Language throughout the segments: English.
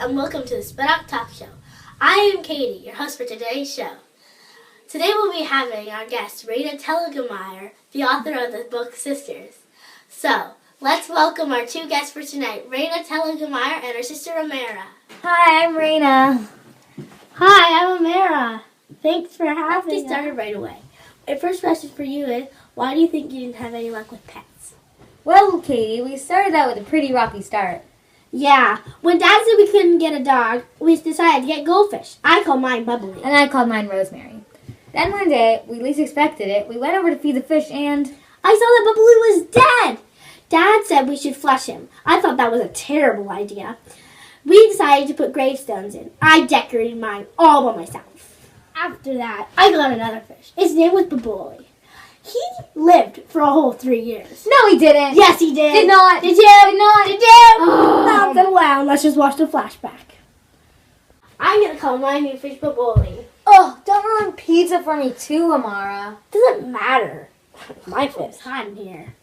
and welcome to the Spit Out Talk Show. I am Katie, your host for today's show. Today we'll be having our guest, Raina Telgemeier, the author of the book Sisters. So, let's welcome our two guests for tonight, Raina Telgemeier and her sister, Amara. Hi, I'm Raina. Hi, I'm Amara. Thanks for having me. Let's get started right away. My first question for you is, why do you think you didn't have any luck with pets? Well, Katie, we started out with a pretty rocky start. Yeah, when Dad said we couldn't get a dog, we decided to get goldfish. I called mine Bubbly. And I called mine Rosemary. Then one day, we least expected it, we went over to feed the fish and I saw that Bubbly was dead. Dad said we should flush him. I thought that was a terrible idea. We decided to put gravestones in. I decorated mine all by myself. After that, I got another fish. His name was Bubbly. He lived for a whole 3 years. No, he didn't. Yes, he did. Did not. Did you? Did not. Did you? Oh. Not so loud. Let's just watch the flashback. I'm going to call my new fish Bubbly. Oh, don't ruin pizza for me too, Amara. Doesn't matter. My fish hiding here.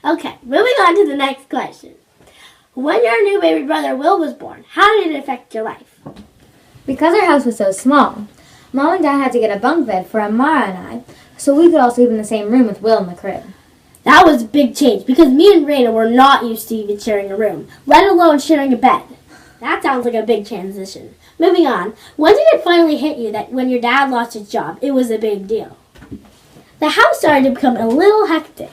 Okay, moving on to the next question. When your new baby brother Will was born, how did it affect your life? Because our house was so small, Mom and Dad had to get a bunk bed for Amara and I, so we could all sleep in the same room with Will in the crib. That was a big change because me and Raina were not used to even sharing a room, let alone sharing a bed. That sounds like a big transition. Moving on, when did it finally hit you that when your dad lost his job, it was a big deal? The house started to become a little hectic.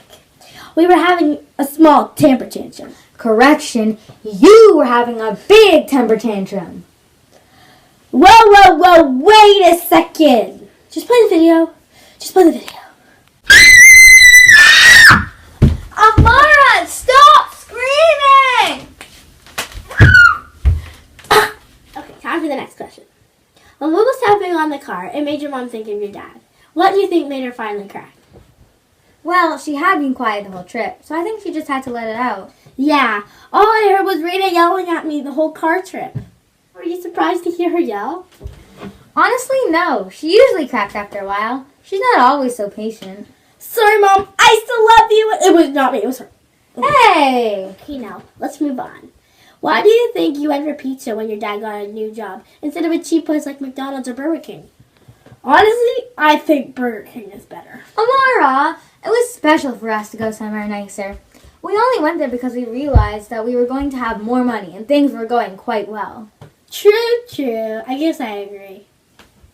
We were having a small temper tantrum. Correction, you were having a big temper tantrum. Whoa, wait a second. Just play the video. Amara, stop screaming! Okay, time for the next question. When Will was tapping on the car, it made your mom think of your dad. What do you think made her finally cry? Well, she had been quiet the whole trip, so I think she just had to let it out. Yeah, all I heard was Raina yelling at me the whole car trip. Were you surprised to hear her yell? Honestly, no. She usually cracks after a while. She's not always so patient. Sorry, Mom. I still love you. It was not me. It was her. Hey! Okay, now, let's move on. Why do you think you went for pizza when your dad got a new job instead of a cheap place like McDonald's or Burger King? Honestly, I think Burger King is better. Amara, it was special for us to go somewhere nicer. We only went there because we realized that we were going to have more money and things were going quite well. True. I guess I agree.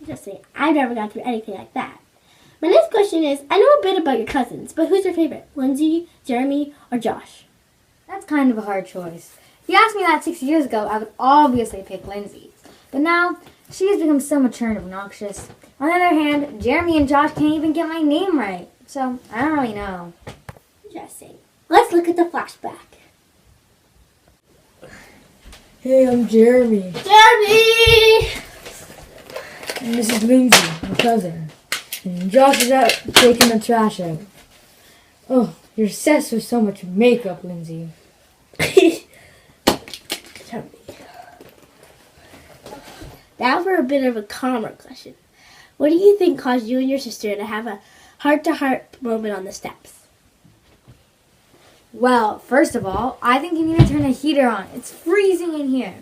Just say, I've never gone through anything like that. My next question is, I know a bit about your cousins, but who's your favorite? Lindsay, Jeremy, or Josh? That's kind of a hard choice. If you asked me that 6 years ago, I would obviously pick Lindsay. But now, she has become so mature and obnoxious. On the other hand, Jeremy and Josh can't even get my name right. So, I don't really know. Interesting. Let's look at the flashback. Hey, I'm Jeremy. Jeremy! And this is Lindsay, my cousin. And Josh is out taking the trash out. Oh, you're obsessed with so much makeup, Lindsay. Now for a bit of a calmer question. What do you think caused you and your sister to have a heart-to-heart moment on the steps? Well, first of all, I think you need to turn the heater on. It's freezing in here.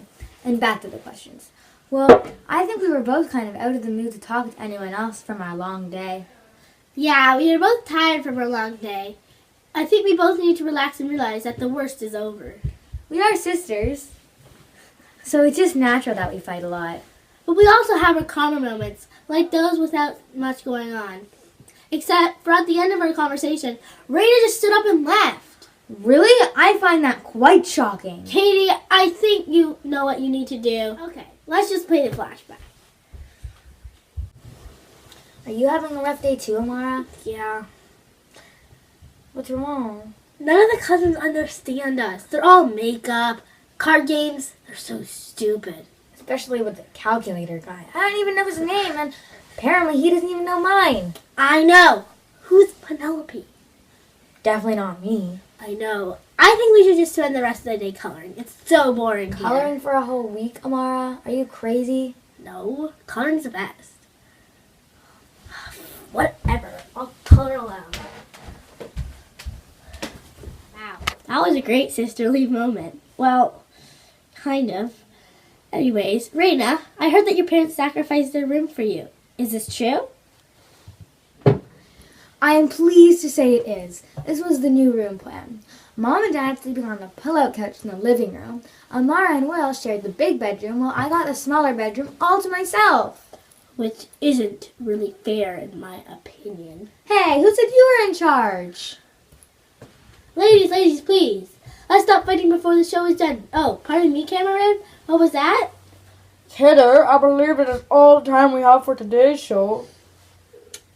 And back to the questions. Well, I think we were both kind of out of the mood to talk to anyone else from our long day. Yeah, we were both tired from our long day. I think we both need to relax and realize that the worst is over. We are sisters, so it's just natural that we fight a lot. But we also have our calmer moments, like those without much going on. Except for at the end of our conversation, Raina just stood up and left. Really? I find that quite shocking. Katie, I think you know what you need to do. Okay, let's just play the flashback. Are you having a rough day too, Amara? Yeah. What's wrong? None of the cousins understand us. They're all makeup, card games. They're so stupid. Especially with the calculator guy. I don't even know his name, and apparently he doesn't even know mine. I know. Who's Penelope? Definitely not me. I know. I think we should just spend the rest of the day coloring. It's so boring here. Coloring for a whole week, Amara? Are you crazy? No. Coloring's the best. Whatever. I'll color aloud. Wow. That was a great sisterly moment. Well, kind of. Anyways, Raina, I heard that your parents sacrificed their room for you. Is this true? I am pleased to say it is. This was the new room plan. Mom and Dad sleeping on the pull-out couch in the living room. Amara and Will shared the big bedroom while I got the smaller bedroom all to myself. Which isn't really fair in my opinion. Hey, who said you were in charge? Ladies, please. Let's stop fighting before the show is done. Oh, pardon me, cameraman. What was that? Kidder, I believe it is all the time we have for today's show.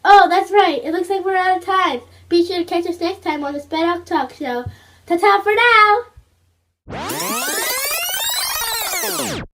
Oh, that's right. It looks like we're out of time. Be sure to catch us next time on the Sped Talk Show. Ta-ta for now!